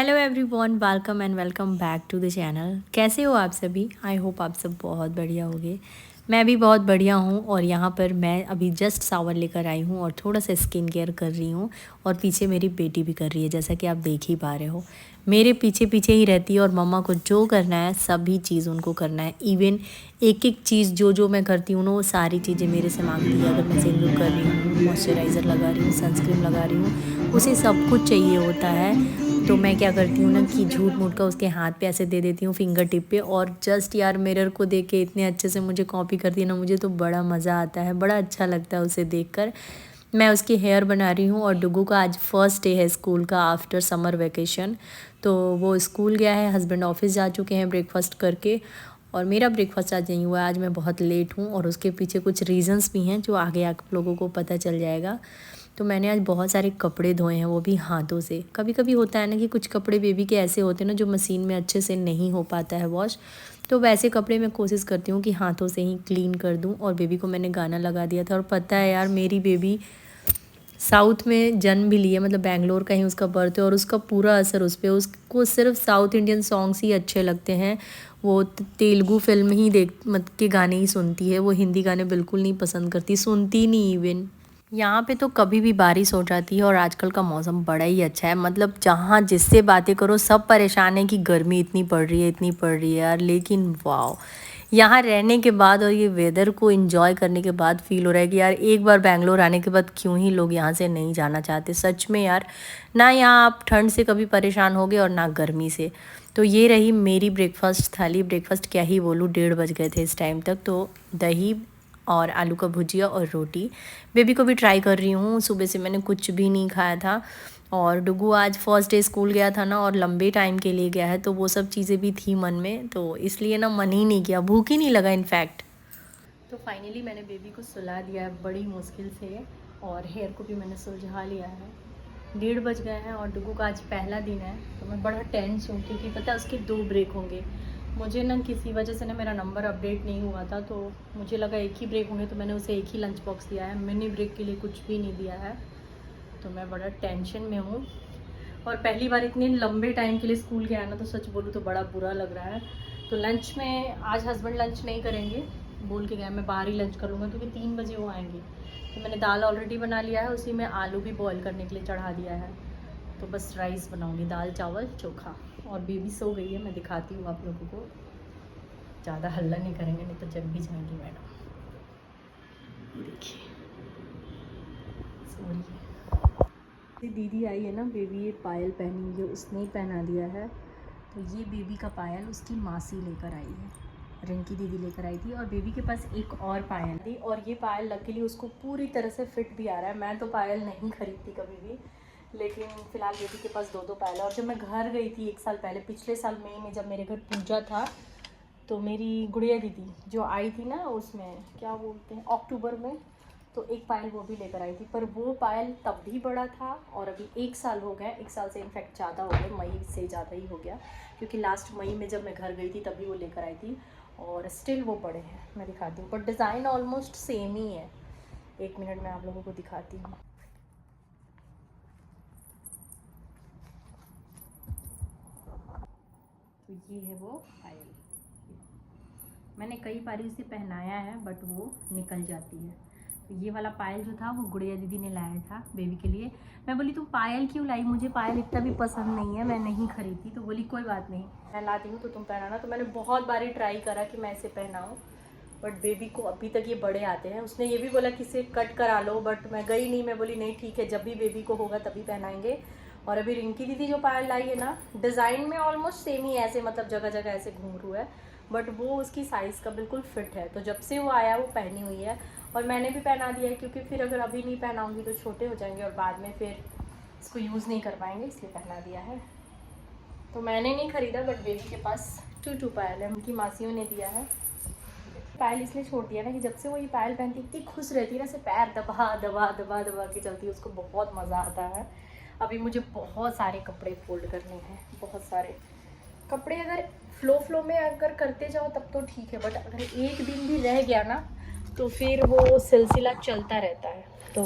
Hello everyone, welcome and welcome back to the channel. कैसे हो आप सभी? आई होप आप सब बहुत बढ़िया होगे। मैं भी बहुत बढ़िया हूँ। और यहाँ पर मैं अभी जस्ट शावर लेकर आई हूँ और थोड़ा सा स्किन केयर कर रही हूँ। और पीछे मेरी बेटी भी कर रही है, जैसा कि आप देख ही पा रहे हो। मेरे पीछे पीछे ही रहती है और मम्मा को जो करना है सभी चीज़ उनको करना है। इवन एक एक चीज़ जो जो मैं करती हूँ ना, वो सारी चीज़ें मेरे से मांगती है। अगर मैं सिंदूर कर रही हूँ, मॉइस्चराइज़र लगा रही हूँ, सनस्क्रीन लगा रही हूँ, उसे सब कुछ चाहिए होता है। तो मैं क्या करती हूँ ना कि झूठ मूठ का उसके हाथ पे ऐसे दे देती हूँ फिंगर टिप पे, और जस्ट यार मिरर को देख के इतने अच्छे से मुझे कॉपी करती है ना, मुझे तो बड़ा मज़ा आता है, बड़ा अच्छा लगता है उसे देखकर। मैं उसकी हेयर बना रही हूँ और डुगू का आज फर्स्ट डे है स्कूल का आफ्टर समर वेकेशन। तो वो स्कूल गया है, हस्बैंड ऑफिस जा चुके हैं ब्रेकफास्ट करके। और मेरा ब्रेकफास्ट आज नहीं हुआ है, आज मैं बहुत लेट हूँ और उसके पीछे कुछ रीज़न्स भी हैं जो आगे आप लोगों को पता चल जाएगा। तो मैंने आज बहुत सारे कपड़े धोए हैं, वो भी हाथों से। कभी कभी होता है ना कि कुछ कपड़े बेबी के ऐसे होते हैं ना जो मशीन में अच्छे से नहीं हो पाता है वॉश। तो वैसे कपड़े मैं कोशिश करती हूँ कि हाथों से ही क्लीन कर दूँ। और बेबी को मैंने गाना लगा दिया था। और पता है यार, मेरी बेबी साउथ में जन्म भी लिया, मतलब बेंगलोर का ही उसका बर्थ है, और उसका पूरा असर उस पर, उसको सिर्फ साउथ इंडियन सॉन्ग्स ही अच्छे लगते हैं। वो तेलुगु फिल्म ही देख मत के गाने ही सुनती है, वो हिंदी गाने बिल्कुल नहीं पसंद करती, सुनती नहीं इवन। यहाँ पे तो कभी भी बारिश हो जाती है और आजकल का मौसम बड़ा ही अच्छा है। मतलब जहाँ जिससे बातें करो सब परेशान है कि गर्मी इतनी पड़ रही है, इतनी पड़ रही है यार। लेकिन वाह, यहाँ रहने के बाद और ये वेदर को एंजॉय करने के बाद फील हो रहा है कि यार एक बार बैंगलोर आने के बाद क्यों ही लोग यहाँ से नहीं जाना चाहते। सच में यार, ना यहाँ आप ठंड से कभी परेशान होगे और ना गर्मी से। तो ये रही मेरी ब्रेकफास्ट थाली। ब्रेकफास्ट क्या ही बोलूँ, 1:30 बज गए थे इस टाइम तक। तो दही और आलू का भुजिया और रोटी। बेबी को भी ट्राई कर रही हूँ, सुबह से मैंने कुछ भी नहीं खाया था। और डुगू आज फर्स्ट डे स्कूल गया था ना, और लंबे टाइम के लिए गया है, तो वो सब चीज़ें भी थी मन में, तो इसलिए ना मन ही नहीं किया, भूख ही नहीं लगा इनफैक्ट। तो फाइनली मैंने बेबी को सुला दिया है बड़ी मुश्किल से, और हेयर को भी मैंने सुलझा लिया है। 1:30 बज गए हैं और डुगू का आज पहला दिन है। तो मैं बड़ा टेंस हूँ क्योंकि पता है उसके 2 ब्रेक होंगे। मुझे ना किसी वजह से ना मेरा नंबर अपडेट नहीं हुआ था, तो मुझे लगा एक ही ब्रेक होंगे, तो मैंने उसे एक ही लंच बॉक्स दिया है, मिनी ब्रेक के लिए कुछ भी नहीं दिया है। तो मैं बड़ा टेंशन में हूँ। और पहली बार इतने लंबे टाइम के लिए स्कूल गया ना, तो सच बोलूँ तो बड़ा बुरा लग रहा है। तो लंच में आज हस्बैंड लंच नहीं करेंगे, बोल के गया मैं बाहर ही लंच कर लूँगा, क्योंकि 3 बजे वो आएंगे। तो मैंने दाल ऑलरेडी बना लिया है, उसी में आलू भी बॉईल करने के लिए चढ़ा दिया है। तो बस राइस बनाऊँगी, दाल चावल चोखा। और बेबी सो गई है, मैं दिखाती हूँ आप लोगों को। ज़्यादा हल्ला नहीं करेंगे नहीं तो जग भी जाएंगी मैडम। देखिए सो रही है। दीदी आई है ना, बेबी ये पायल पहनी हुई है, उसने ही पहना दिया है। तो ये बेबी का पायल उसकी मासी लेकर आई है, रिंकी दीदी लेकर आई थी। और बेबी के पास एक और पायल थी, और ये पायल लकीली उसको पूरी तरह से फिट भी आ रहा है। मैं तो पायल नहीं खरीदती कभी भी, लेकिन फ़िलहाल बेबी के पास 2 पायल है। और जब मैं घर गई थी 1 साल पहले, पिछले साल मई में जब मेरे घर पूजा था, तो मेरी गुड़िया दीदी जो आई थी ना, उसमें क्या बोलते हैं, अक्टूबर में, तो एक पायल वो भी लेकर आई थी। पर वो पायल तब भी बड़ा था, और अभी 1 साल हो गया, 1 साल से इनफैक्ट ज़्यादा हो गया, मई से ज़्यादा ही हो गया, क्योंकि लास्ट मई में जब मैं घर गई थी तभी वो लेकर आई थी। और स्टिल वो बड़े हैं, मैं दिखाती हूँ, पर डिज़ाइन ऑलमोस्ट सेम ही है। 1 मिनट में आप लोगों को दिखाती हूँ। तो ये है वो पायल, मैंने कई बार इसे पहनाया है बट वो निकल जाती है। तो ये वाला पायल जो था वो गुड़िया दीदी ने लाया था बेबी के लिए। मैं बोली तुम पायल क्यों लाई, मुझे पायल इतना भी पसंद नहीं है, मैं नहीं खरीदती। तो बोली कोई बात नहीं, मैं लाती हूँ तो तुम पहनाना। तो मैंने बहुत बारी ट्राई करा कि मैं इसे पहनाऊँ, बट बेबी को अभी तक ये बड़े आते हैं। उसने ये भी बोला कि इसे कट करा लो, बट मैं गई नहीं। मैं बोली नहीं ठीक है, जब भी बेबी को होगा तभी पहनाएंगे। और अभी रिंकी दीदी जो पायल लाई है ना, डिज़ाइन में ऑलमोस्ट सेम ही ऐसे, मतलब जगह जगह ऐसे घुंघरू है, बट वो उसकी साइज़ का बिल्कुल फिट है। तो जब से वो आया वो पहनी हुई है, और मैंने भी पहना दिया है, क्योंकि फिर अगर अभी नहीं पहनाऊँगी तो छोटे हो जाएंगे और बाद में फिर इसको यूज़ नहीं कर पाएंगे, इसलिए पहना दिया है। तो मैंने नहीं ख़रीदा, बट बेबी के पास 2 पायल है, उनकी मासियों ने दिया है। पायल इसलिए छोड़ दिया ना कि जब से वो ये पायल पहनती इतनी खुश रहती है ना, से पैर दबा दबा दबा दबा के चलती है, उसको बहुत मज़ा आता है। अभी मुझे बहुत सारे कपड़े फोल्ड करने हैं, बहुत सारे कपड़े। अगर फ्लो में अगर करते जाओ तब तो ठीक है, बट अगर एक दिन भी रह गया ना तो फिर वो सिलसिला चलता रहता है। तो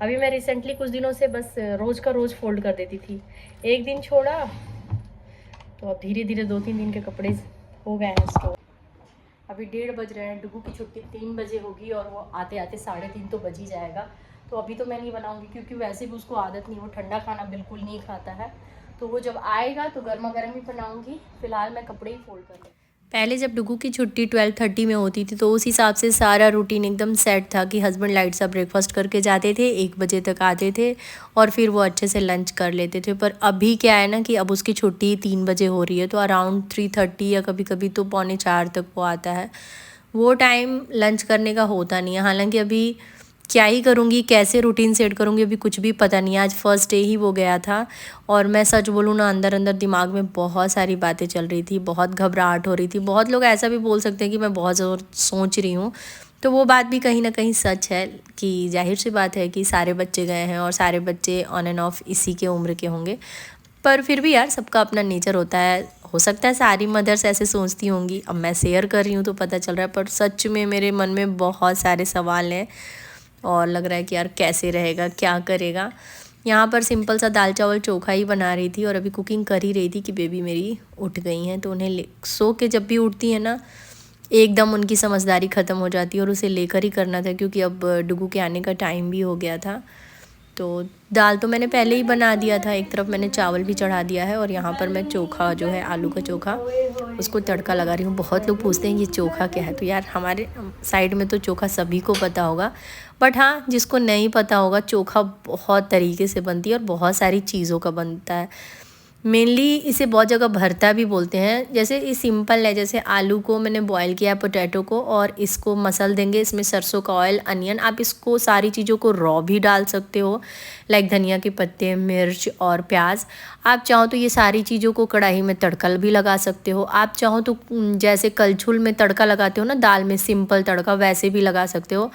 अभी मैं रिसेंटली कुछ दिनों से बस रोज़ का रोज़ फोल्ड कर देती थी, एक दिन छोड़ा तो अब धीरे धीरे 2-3 दिन के कपड़े हो गए हैं स्टोर। अभी 1:30 बज रहे हैं, डुगू की छुट्टी 3 बजे होगी और वो आते आते 3:30 तो बज ही जाएगा। तो अभी तो मैं नहीं बनाऊंगी क्योंकि वैसे भी उसको आदत नहीं, वो ठंडा खाना बिल्कुल नहीं खाता है। तो वो जब आएगा तो गर्मा गर्म ही बनाऊंगी। फिलहाल मैं कपड़े ही फोल्ड कर लूँ। पहले जब डुगू की छुट्टी 12:30 में होती थी तो उस हिसाब से सारा रूटीन एकदम सेट था कि हस्बैंड लाइट सा ब्रेकफास्ट करके जाते थे, 1 बजे तक आते थे और फिर वो अच्छे से लंच कर लेते थे। पर अभी क्या है ना कि अब उसकी छुट्टी 3 बजे हो रही है तो अराउंड 3:30 या कभी कभी तो 3:45 तक वो आता है। वो टाइम लंच करने का होता नहीं है। हालांकि अभी क्या ही करूँगी, कैसे रूटीन सेट करूँगी, अभी कुछ भी पता नहीं है। आज फर्स्ट डे ही वो गया था और मैं सच बोलूँ ना, अंदर अंदर दिमाग में बहुत सारी बातें चल रही थी, बहुत घबराहट हो रही थी। बहुत लोग ऐसा भी बोल सकते हैं कि मैं बहुत ज़ोर सोच रही हूँ, तो वो बात भी कहीं ना कहीं सच है कि जाहिर सी बात है कि सारे बच्चे गए हैं और सारे बच्चे ऑन एंड ऑफ इसी के उम्र के होंगे। पर फिर भी यार सबका अपना नेचर होता है। हो सकता है सारी मदर्स ऐसे सोचती होंगी, अब मैं शेयर कर रही हूँ तो पता चल रहा है। पर सच में मेरे मन में बहुत सारे सवाल हैं और लग रहा है कि यार कैसे रहेगा, क्या करेगा। यहाँ पर सिंपल सा दाल चावल चोखा ही बना रही थी और अभी कुकिंग कर ही रही थी कि बेबी मेरी उठ गई हैं। तो उन्हें सो के जब भी उठती है ना, एकदम उनकी समझदारी ख़त्म हो जाती है और उसे लेकर ही करना था क्योंकि अब डुगू के आने का टाइम भी हो गया था। तो दाल तो मैंने पहले ही बना दिया था, एक तरफ मैंने चावल भी चढ़ा दिया है और यहाँ पर मैं चोखा जो है आलू का चोखा उसको तड़का लगा रही हूँ। बहुत लोग पूछते हैं ये चोखा क्या है, तो यार हमारे साइड में तो चोखा सभी को पता होगा, बट हाँ जिसको नहीं पता होगा, चोखा बहुत तरीके से बनती है और बहुत सारी चीज़ों का बनता है। मेनली इसे बहुत जगह भरता भी बोलते हैं। जैसे ये सिंपल है, जैसे आलू को मैंने बॉईल किया है, पोटैटो को, और इसको मसल देंगे। इसमें सरसों का ऑयल, अनियन, आप इसको सारी चीज़ों को रॉ भी डाल सकते हो, लाइक धनिया के पत्ते, मिर्च और प्याज। आप चाहो तो ये सारी चीज़ों को कढ़ाई में तड़का भी लगा सकते हो। आप चाहो तो जैसे कलछुल में तड़का लगाते हो ना दाल में, सिंपल तड़का, वैसे भी लगा सकते हो।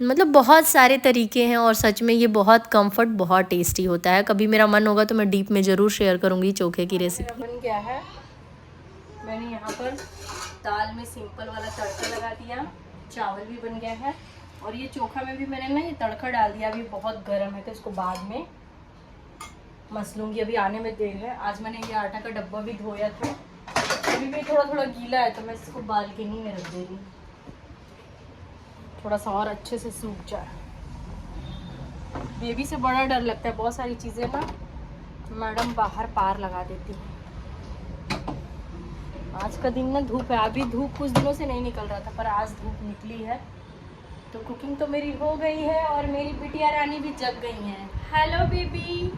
मतलब बहुत सारे तरीके हैं और सच में ये बहुत कंफर्ट, बहुत टेस्टी होता है। कभी मेरा मन होगा तो मैं डीप में ज़रूर शेयर करूँगी चोखे की रेसिपी। बन गया है, मैंने यहाँ पर दाल में सिंपल वाला तड़का लगा दिया, चावल भी बन गया है और ये चोखा में भी मैंने ना ये तड़का डाल दिया। अभी बहुत गर्म है तो इसको बाद में मसलूँगी, अभी आने में देर है। आज मैंने ये आटा का डब्बा भी धोया था, अभी भी थोड़ा थोड़ा गीला है तो मैं इसको बालकनी में रख देगी, थोड़ा सा और अच्छे से सूख जाए। बेबी से बड़ा डर लगता है, बहुत सारी चीज़ें ना मैडम बाहर पार लगा देती है। आज का दिन ना धूप है, अभी धूप कुछ दिनों से नहीं निकल रहा था पर आज धूप निकली है। तो कुकिंग तो मेरी हो गई है और मेरी बिटिया रानी भी जग गई हैं। हेलो बेबी,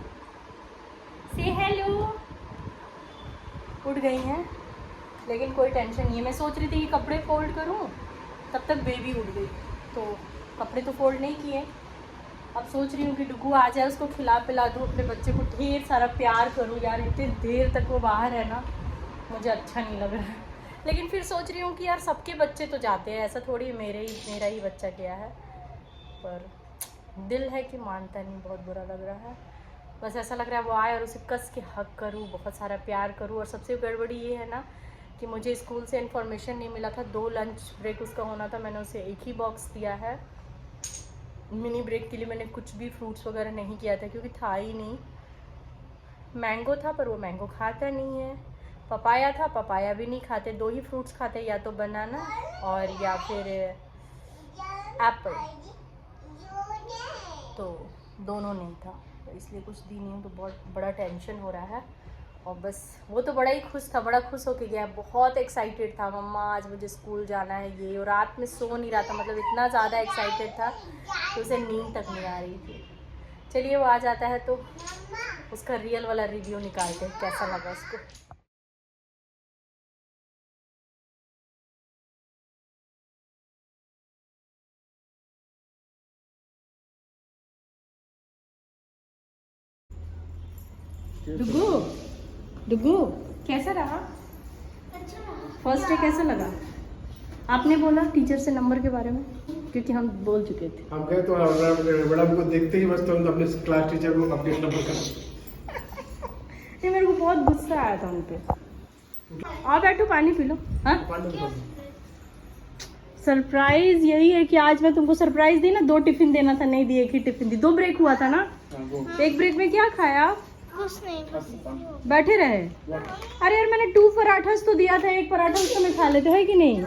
से हेलो। उठ गई हैं लेकिन कोई टेंशन नहीं है। मैं सोच रही थी कि कपड़े फोल्ड करूं, तब तक बेबी उठ गई, तो कपड़े तो फोल्ड नहीं किए। अब सोच रही हूँ कि डुगू आ जाए, उसको खिला पिला दूँ, अपने बच्चे को ढेर सारा प्यार करूँ। यार इतनी देर तक वो बाहर है ना, मुझे अच्छा नहीं लग रहा है। लेकिन फिर सोच रही हूँ कि यार सबके बच्चे तो जाते हैं, ऐसा थोड़ी मेरा ही बच्चा गया है। पर दिल है कि मानता नहीं, बहुत बुरा लग रहा है। बस ऐसा लग रहा है वो आए और उसे कस के हक करूँ, बहुत सारा प्यार करूँ। और सबसे गड़बड़ी ये है ना कि मुझे स्कूल से इन्फॉर्मेशन नहीं मिला था, 2 लंच ब्रेक उसका होना था, मैंने उसे 1 ही बॉक्स दिया है। मिनी ब्रेक के लिए मैंने कुछ भी फ्रूट्स वगैरह नहीं किया था क्योंकि था ही नहीं। मैंगो था पर वो मैंगो खाता नहीं है, पपाया था, पपाया भी नहीं खाते। 2 ही फ्रूट्स खाते, या तो बनाना और या फिर एप्पल, तो दोनों नहीं था, तो इसलिए कुछ दी नहीं हूँ। तो बहुत बड़ा टेंशन हो रहा है। और बस वो तो बड़ा ही खुश था, बड़ा खुश होके गया, बहुत एक्साइटेड था, मम्मा आज मुझे स्कूल जाना है ये। और रात में सो नहीं रहा था, मतलब इतना ज़्यादा एक्साइटेड था कि उसे नींद तक नहीं आ रही थी। चलिए वो आ जाता है तो उसका रियल वाला रिव्यू निकालते हैं, कैसा लगा उसको। डुगू, डुगू कैसा रहा? अच्छा रहा। फर्स्ट डे कैसा लगा? आपने बोला टीचर से नंबर के बारे में, क्योंकि हम बोल चुके थे। हम गए तो मैडम को देखते ही बस तो अपने क्लास टीचर को अपडेट नंबर कर। ये मेरे को बहुत गुस्सा आया था उन पे। आओ बैठो, पानी पी लो। हाँ, सरप्राइज यही है कि आज मैं तुमको सरप्राइज दी ना। 2 टिफिन देना था, नहीं दी, 1 ही टिफिन दी। 2 ब्रेक हुआ था ना, एक ब्रेक में क्या खाया? कुछ नहीं, बस बैठे रहे। अरे यार मैंने 2 पराठा तो दिया था, एक पराठा उसको मैं खा लेते है कि नहीं?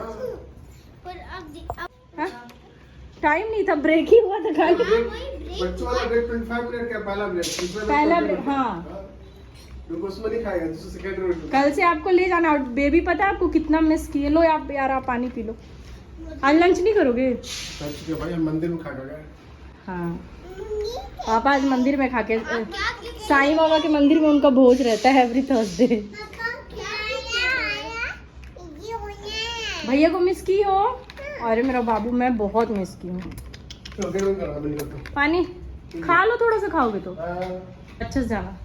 पर अब टाइम नहीं था, ब्रेक ही हुआ था खाली। बच्चों वाला ब्रेक 25 मिनट का पहला ब्रेक, पहला ब्रेक, हाँ। उसमें नहीं खाएगा, दूसरा सेकंड ब्रेक। कल से आपको ले जाना। और बेबी पता है आपको कितना मिस किए। लो आप यार, आप पानी पी लो। आज लंच नहीं करोगे? भाई हम मंदिर में खा गए। हाँ, पापा आज मंदिर में खा के, साईं बाबा के मंदिर में उनका भोज रहता है एवरी थर्सडे। भैया को मिस की हो? अरे मेरा बाबू, मैं बहुत मिस की हूँ। पानी खा लो, थोड़ा सा खाओगे तो अच्छे से जाना।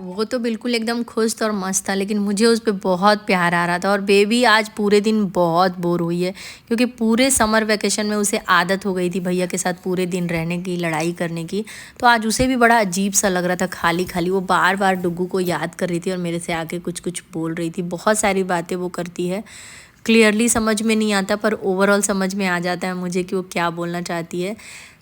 वो तो बिल्कुल एकदम खुश था और मस्त था, लेकिन मुझे उस पर बहुत प्यार आ रहा था। और बेबी आज पूरे दिन बहुत बोर हुई है, क्योंकि पूरे समर वैकेशन में उसे आदत हो गई थी भैया के साथ पूरे दिन रहने की, लड़ाई करने की। तो आज उसे भी बड़ा अजीब सा लग रहा था, खाली खाली। वो बार बार डुग्गू को याद कर रही थी और मेरे से आके कुछ कुछ बोल रही थी। बहुत सारी बातें वो करती है, क्लियरली समझ में नहीं आता, पर ओवरऑल समझ में आ जाता है मुझे कि वो क्या बोलना चाहती है।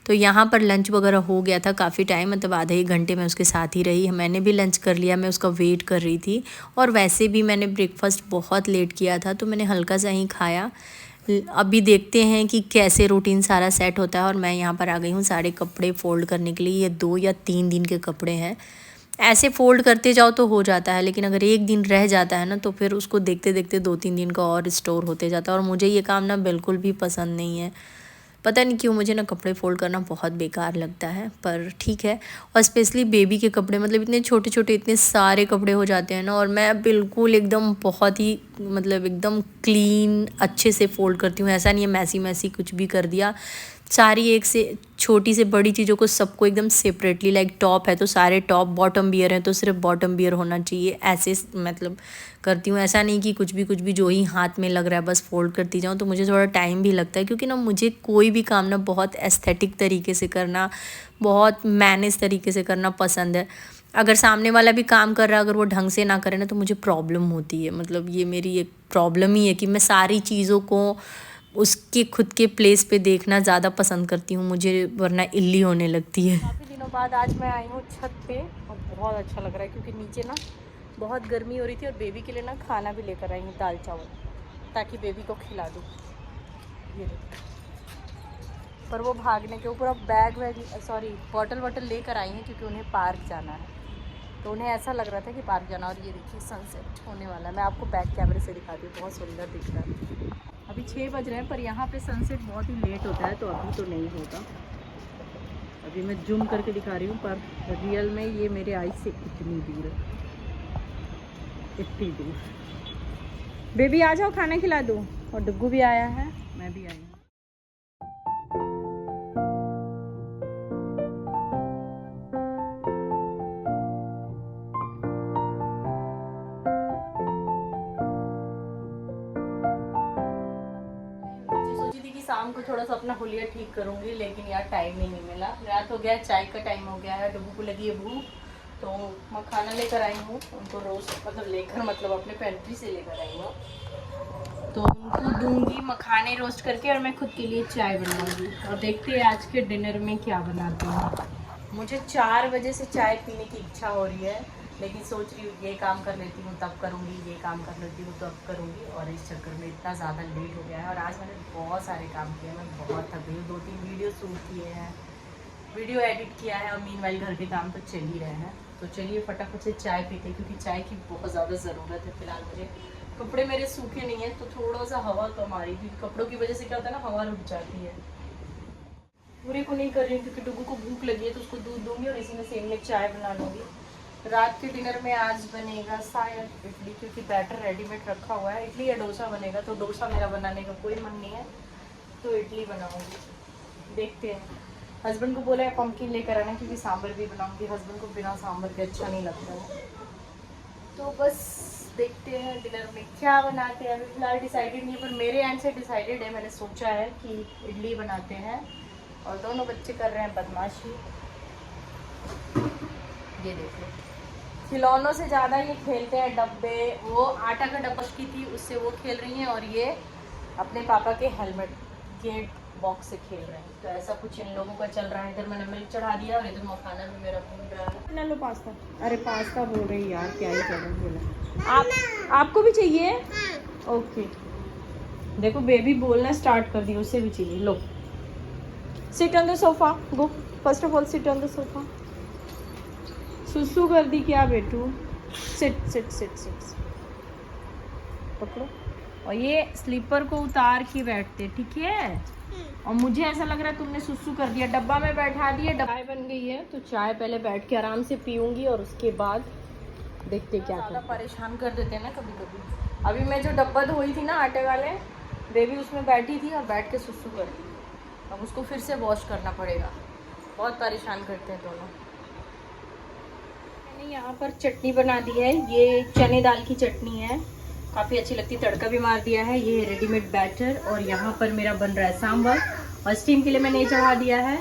तो यहाँ पर लंच वगैरह हो गया था काफ़ी टाइम, मतलब आधे 1 घंटे में उसके साथ ही रही। मैंने भी लंच कर लिया, मैं उसका वेट कर रही थी। और वैसे भी मैंने ब्रेकफास्ट बहुत लेट किया था, तो मैंने हल्का सा ही खाया। अभी देखते हैं कि कैसे रूटीन सारा सेट होता है। और मैं यहाँ पर आ गई हूँ सारे कपड़े फ़ोल्ड करने के लिए। ये 2 या 3 दिन के कपड़े हैं। ऐसे फ़ोल्ड करते जाओ तो हो जाता है, लेकिन अगर एक दिन रह जाता है ना, तो फिर उसको देखते देखते 2-3 दिन का और स्टोर होते जाता है। और मुझे ये काम ना बिल्कुल भी पसंद नहीं है। पता नहीं क्यों मुझे ना कपड़े फ़ोल्ड करना बहुत बेकार लगता है, पर ठीक है। और स्पेशली बेबी के कपड़े, मतलब इतने छोटे छोटे इतने सारे कपड़े हो जाते हैं ना, और मैं बिल्कुल एकदम बहुत ही मतलब एकदम क्लीन अच्छे से फ़ोल्ड करती हूँ। ऐसा नहीं है मैसी मैसी कुछ भी कर दिया। सारी एक से छोटी से बड़ी चीज़ों को सबको एकदम सेपरेटली, लाइक टॉप है तो सारे टॉप, बॉटम बियर है तो सिर्फ बॉटम बियर होना चाहिए, ऐसे मतलब करती हूँ। ऐसा नहीं कि कुछ भी जो ही हाथ में लग रहा है बस फोल्ड करती जाऊँ। तो मुझे थोड़ा टाइम भी लगता है, क्योंकि ना मुझे कोई भी काम ना बहुत एस्थेटिक तरीके से करना, बहुत मैनेज तरीके से करना पसंद है। अगर सामने वाला भी काम कर रहा है, अगर वो ढंग से ना करे ना, तो मुझे प्रॉब्लम होती है। मतलब ये मेरी एक प्रॉब्लम ही है कि मैं सारी चीज़ों को उसके खुद के प्लेस पे देखना ज़्यादा पसंद करती हूँ, मुझे वरना इल्ली होने लगती है। काफ़ी दिनों बाद आज मैं आई हूँ छत पे, और बहुत अच्छा लग रहा है, क्योंकि नीचे ना बहुत गर्मी हो रही थी। और बेबी के लिए ना खाना भी लेकर आई हूँ, दाल चावल, ताकि बेबी को खिला दूँ। ये देखो, पर वो भागने के ऊपर अब बैग वैग बॉटल वॉटल लेकर आई हैं, क्योंकि उन्हें पार्क जाना है। तो उन्हें ऐसा लग रहा था कि पार्क जाना। और ये देखिए सनसेट होने वाला है, मैं आपको बैक कैमरे से दिखाती हूँ, बहुत सुंदर दिख रहा है। अभी 6 बज रहे हैं, पर यहाँ पे सनसेट बहुत ही लेट होता है, तो अभी तो नहीं होगा। अभी मैं जूम करके दिखा रही हूँ, पर रियल में ये मेरे आई से इतनी दूर है, इतनी दूर। बेबी आ जाओ, खाना खिला दूँ। और डुग्गू भी आया है, मैं भी आई हूँ। शाम को थोड़ा सा अपना हुलिया ठीक करूंगी, लेकिन यार टाइम ही नहीं मिला। रात हो गया, चाय का टाइम हो गया है, डुग्गू को लगी है भूख। तो मखाना लेकर आई हूँ, उनको रोस्ट मतलब अपने पेंट्री से लेकर आई हूँ, तो उनको दूंगी मखाने रोस्ट करके, और मैं खुद के लिए चाय बनाऊंगी। और देखते हैं आज के डिनर में क्या बनाती हूँ। मुझे 4 बजे से चाय पीने की इच्छा हो रही है, लेकिन सोच रही हूँ ये काम कर लेती हूँ तब करूँगी, ये काम कर लेती हूँ तब करूँगी, और इस चक्कर में इतना ज़्यादा लेट हो गया है। और आज मैंने बहुत सारे काम किए, मैं बहुत थक गई हूँ। 2-3 वीडियो शूट किए हैं, वीडियो एडिट किया है, और मीनवाइल घर के काम तो चल ही रहे हैं। तो चलिए फटाफट से चाय पीते, क्योंकि चाय की बहुत ज़्यादा ज़रूरत है फिलहाल मुझे। कपड़े मेरे सूखे नहीं हैं, तो थोड़ा सा हवा कम आ रही थी। कपड़ों की वजह से क्या होता है ना, हवा रुक जाती है। पूरे को नहीं कर रही हूँ, क्योंकि डुग्गू को भूख लगी है, तो उसको दूध दूंगी और इसी में सेम में चाय बना लूँगी। रात के डिनर में आज बनेगा शायद इडली, क्योंकि बैटर रेडीमेड रखा हुआ है। इडली या डोसा बनेगा, तो डोसा मेरा बनाने का कोई मन नहीं है, तो इडली बनाऊंगी। देखते हैं। हस्बैंड को बोला है पम्पकिन लेकर आना, क्योंकि सांभर भी बनाऊंगी। हस्बैंड को बिना सांभर के अच्छा नहीं लगता है। तो बस देखते हैं डिनर में क्या बनाते हैं। अभी फिलहाल डिसाइडेड नहीं है, पर मेरे एंड से डिसाइडेड है। मैंने सोचा है कि इडली बनाते हैं, और दोनों बच्चे कर रहे हैं बदमाशी। ये देखो, खिलौनों से ज़्यादा ये खेलते हैं डब्बे। वो आटा का डब्बा की थी, उससे वो खेल रही हैं, और ये अपने पापा के हेलमेट के बॉक्स से खेल रहे हैं। तो ऐसा कुछ इन लोगों का चल रहा है। इधर मैंने मिल्क चढ़ा दिया और इधर मखाना भी मेरा भून रहा है। ना लो पास्ता। अरे पास्ता बोल रही यार, क्या ही कर रही बोला। आपको भी चाहिए? ओके। देखो बेबी बोलना स्टार्ट कर दी, उसे भी चाहिए। लो sit on the sofa, go. First of all sit on the sofa. सुसु कर दी क्या बेटू? Sit sit sit sit. पकड़ो। और ये स्लीपर को उतार के बैठते, ठीक है? और मुझे ऐसा लग रहा है तुमने सुसु कर दिया। डब्बा में बैठा दिया, चाय बन गई है तो चाय पहले बैठ के आराम से पीऊंगी और उसके बाद देखते क्या ज़्यादा परेशान कर देते हैं ना कभी कभी। अभी मैं जो डब्बा धोई थी ना आटे वाले, बेबी उसमें बैठी थी और बैठ के सुसु कर दी। अब उसको फिर से वॉश करना पड़ेगा। बहुत परेशान करते हैं दोनों। मैंने यहाँ पर चटनी बना दी है, ये चने दाल की चटनी है, काफ़ी अच्छी लगती है। तड़का भी मार दिया है, ये रेडीमेड बैटर। और यहाँ पर मेरा बन रहा है सांभर और स्टीम के लिए मैंने ये चढ़ा दिया है।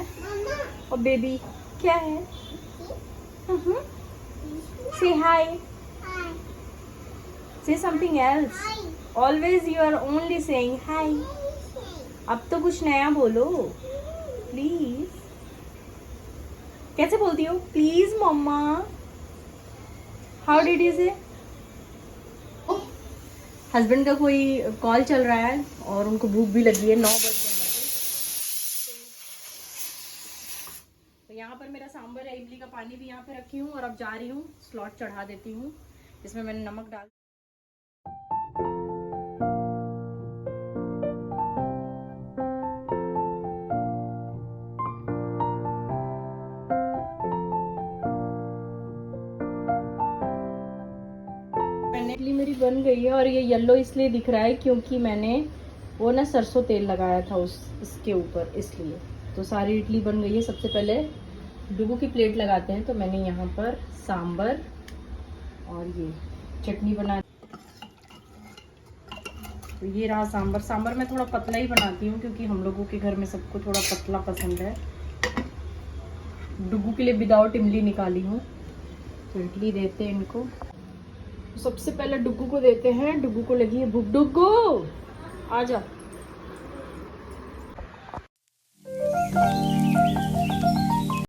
और बेबी क्या है? Say hi, say something else. Always you are only saying hi. अब तो कुछ नया बोलो प्लीज। कैसे बोलती हो? Please mamma. How did you say? Husband का कोई कॉल चल रहा है और उनको भूख भी लगी है। 9 बज गए। तो यहाँ पर मेरा सांभर है, इमली का पानी भी यहाँ पे रखी हूँ और अब जा रही हूँ स्लॉट चढ़ा देती हूँ। इसमें मैंने नमक डाल। इडली मेरी बन गई है और ये येलो इसलिए दिख रहा है क्योंकि मैंने वो ना सरसों तेल लगाया था इसके ऊपर, इसलिए। तो सारी इडली बन गई है। सबसे पहले डुबू की प्लेट लगाते हैं। तो मैंने यहाँ पर सांबर और ये चटनी बना। तो ये रहा सांबर। सांबर मैं थोड़ा पतला ही बनाती हूँ क्योंकि हम लोगों के घर में सबको थोड़ा पतला पसंद है। डुबू के लिए विदाउट इमली निकाली हूँ। तो इडली देते हैं इनको। सबसे पहले डुग्गू को देते हैं। डुग्गू को लगी है भूख। डुग्गू आ जा।